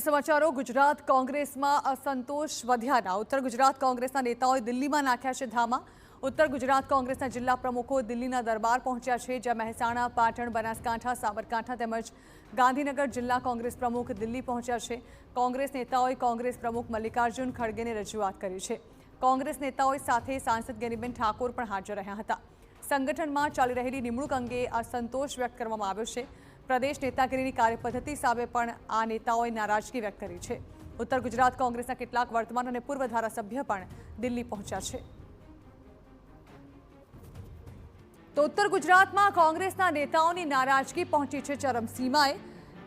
સમાચારો ગુજરાત કોંગ્રેસમાં અસંતોષ વધ્યાના ઉત્તર ગુજરાત કોંગ્રેસના નેતાઓએ દિલ્હીમાં નાખ્યા છે ધામા। ઉત્તર ગુજરાત કોંગ્રેસના જિલ્લા પ્રમુખો દિલ્હીના દરબાર પહોંચ્યા છે, જ્યાં મહેસાણા, પાટણ, બનાસકાંઠા, સાબરકાંઠા તેમજ ગાંધીનગર જિલ્લા કોંગ્રેસ પ્રમુખ દિલ્હી પહોંચ્યા છે। કોંગ્રેસ નેતાઓએ કોંગ્રેસ પ્રમુખ મલ્લિકાર્જુન ખડગેને રજૂઆત કરી છે। કોંગ્રેસ નેતાઓ સાથે સાંસદ ગેનીબેન ઠાકોર પણ હાજર રહ્યા હતા। સંગઠનમાં ચાલી રહેલી નિમણૂક અંગે અસંતોષ વ્યક્ત કરવામાં આવ્યો છે। પ્રદેશ નેતાગીરીની કાર્યપદ્ધતિ સામે પણ આ નેતાઓએ નારાજગી વ્યક્ત કરી છે। ઉત્તર ગુજરાત કોંગ્રેસના કેટલાક વર્તમાન અને પૂર્વ ધારાસભ્ય પણ દિલ્હી પહોંચ્યા છે। તો ઉત્તર ગુજરાતમાં કોંગ્રેસના નેતાઓની નારાજગી પહોંચી છે ચરમસીમાએ।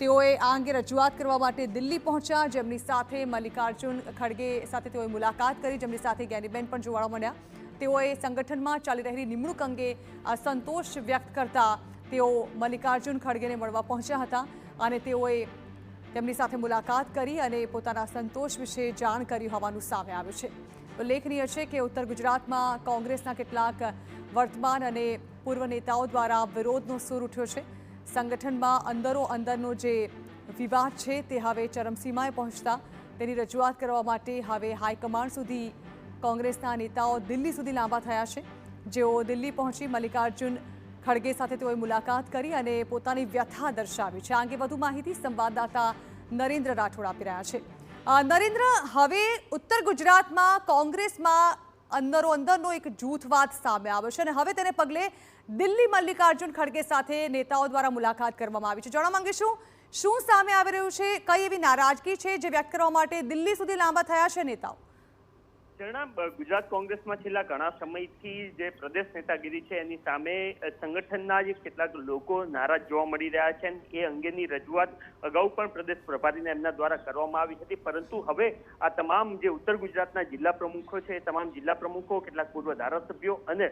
તેઓએ આ અંગે રજૂઆત કરવા માટે દિલ્હી પહોંચ્યા, જેમની સાથે મલ્લિકાર્જુન ખડગે સાથે તેઓએ મુલાકાત કરી, જેમની સાથે ગેનીબેન પણ જોવા મળ્યા। તેઓએ સંગઠનમાં ચાલી રહેલી નિમણૂક અંગે અસંતોષ વ્યક્ત કરતા તેઓ મલ્લિકાર્જુન ખડગેને મળવા પહોંચ્યા હતા અને તેઓએ તેમની સાથે મુલાકાત કરી અને પોતાના સંતોષ વિશે જાણ કરી હોવાનું સામે આવ્યું છે। ઉલ્લેખનીય છે કે ઉત્તર ગુજરાતમાં કોંગ્રેસના કેટલાક વર્તમાન અને પૂર્વ નેતાઓ દ્વારા વિરોધનો સૂર ઉઠ્યો છે। સંગઠનમાં અંદરનો જે વિવાદ છે તે હવે ચરમસીમાએ પહોંચતા તેની રજૂઆત કરવા માટે હવે હાઈકમાન્ડ સુધી કોંગ્રેસના નેતાઓ દિલ્હી સુધી લાંબા થયા છે, જેઓ દિલ્હી પહોંચી મલ્લિકાર્જુન ખડગે સાથે તેઓએ મુલાકાત કરી અને પોતાની વ્યથા દર્શાવી છે। આ અંગે વધુ માહિતી સંવાદદાતા નરેન્દ્ર રાઠોડ આપી રહ્યા છે। નરેન્દ્ર, હવે ઉત્તર ગુજરાતમાં કોંગ્રેસમાં અંદરનો એક જૂથવાદ સામે આવ્યો છે અને હવે તેને પગલે દિલ્હી મલ્લિકાર્જુન ખડગે સાથે નેતાઓ દ્વારા મુલાકાત કરવામાં આવી છે। જાણવા માંગીશું, શું સામે આવી રહ્યું છે? કઈ એવી નારાજગી છે જે વ્યક્ત કરવા માટે દિલ્હી સુધી લાંબા થયા છે નેતાઓ? ગુજરાત કોંગ્રેસમાં છેલ્લા ઘણા સમયથી જે પ્રદેશ નેતાગીરી છે એની સામે સંગઠનના જે કેટલાક લોકો નારાજ જોવા મળી રહ્યા છે, એ અંગેની રજૂઆત અગાઉ પણ પ્રદેશ પ્રભારીને એમના દ્વારા કરવામાં આવી હતી, પરંતુ હવે આ તમામ જે ઉત્તર ગુજરાતના જિલ્લા પ્રમુખો છે, તમામ જિલ્લા પ્રમુખો, કેટલાક પૂર્વ ધારાસભ્યો અને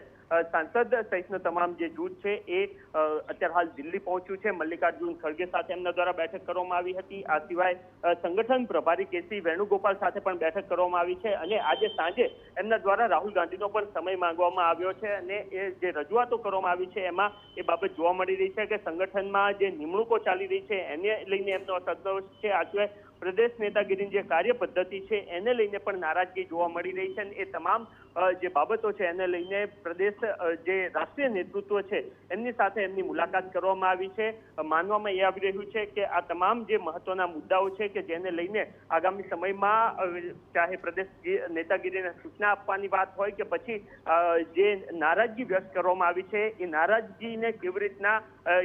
સાંસદ સહિતનો તમામ જે જૂથ છે એ અત્યારે હાલ દિલ્હી પહોંચ્યું છે। મલ્લિકાર્જુન ખડગે સાથે એમના દ્વારા બેઠક કરવામાં આવી હતી। આ સિવાય સંગઠન પ્રભારી કેસી વેણુગોપાલ સાથે પણ બેઠક કરવામાં આવી છે અને આજે સાંજે એમના દ્વારા રાહુલ ગાંધીનો પણ સમય માંગવામાં આવ્યો છે અને એ જે રજૂઆતો કરવામાં આવી છે એમાં એ બાબત જોવા મળી રહી છે કે સંગઠનમાં જે નિમણૂકો ચાલી રહી છે એને લઈને એમનો અસંતોષ છે। આ સિવાય પ્રદેશ નેતાગીરીની જે કાર્ય પદ્ધતિ છે એને લઈને પણ નારાજગી જોવા મળી રહી છે અને એ તમામ જે બાબતો છે એને લઈને પ્રદેશ જે રાષ્ટ્રીય નેતૃત્વ છે એમની સાથે એમની મુલાકાત કરવામાં આવી છે। માનવામાં એ આવી રહ્યું છે કે આ તમામ જે મહત્વના મુદ્દાઓ છે કે જેને લઈને આગામી સમયમાં ચાહે પ્રદેશ નેતાગીરીને સૂચના આપવાની વાત હોય કે પછી જે નારાજગી વ્યક્ત કરવામાં આવી છે એ નારાજગીને કેવી રીતના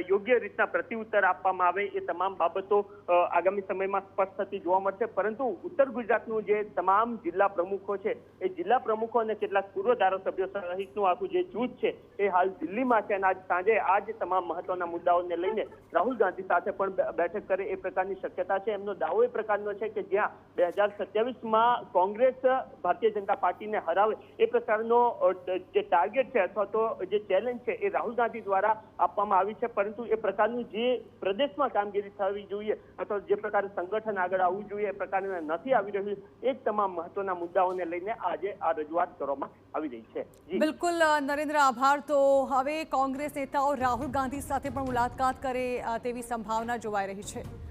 યોગ્ય રીતના પ્રત્યુત્તર આપવામાં આવે એ તમામ બાબતો આગામી સમયમાં સ્પષ્ટ થતી જોવા મળશે। પરંતુ ઉત્તર ગુજરાતનું જે તમામ જિલ્લા પ્રમુખો છે એ જિલ્લા પ્રમુખો અને કેટલાક પૂર્વ ધારાસભ્યો સહિતનું આખું જે જૂથ છે એ હાલ દિલ્હીમાં છે અને આજ સાંજે આ જ તમામ મહત્વના મુદ્દાઓને લઈને રાહુલ ગાંધી સાથે પણ બેઠક કરે એ પ્રકારની શક્યતા છે। એમનો દાવો એ પ્રકારનો છે કે જ્યાં 2027માં કોંગ્રેસ ભારતીય જનતા પાર્ટીને હરાવે એ પ્રકારનો જે ટાર્ગેટ છે અથવા તો જે ચેલેન્જ છે એ રાહુલ ગાંધી દ્વારા આપવામાં આવી છે, પરંતુ એ પ્રકારનું જે પ્રદેશમાં કામગીરી થવી જોઈએ અથવા જે પ્રકારે સંગઠન આગળ આવવું જોઈએ એ પ્રકારે નથી આવી રહ્યું, એ તમામ મહત્વના મુદ્દાઓને લઈને આજે આ રજૂઆત કરવામાં આવી રહી છે। બિલકુલ નરેન્દ્ર, આભાર। તો હવે કોંગ્રેસ નેતાઓ રાહુલ ગાંધી સાથે પણ મુલાકાત કરે તેવી સંભાવના જોવાઈ રહી છે।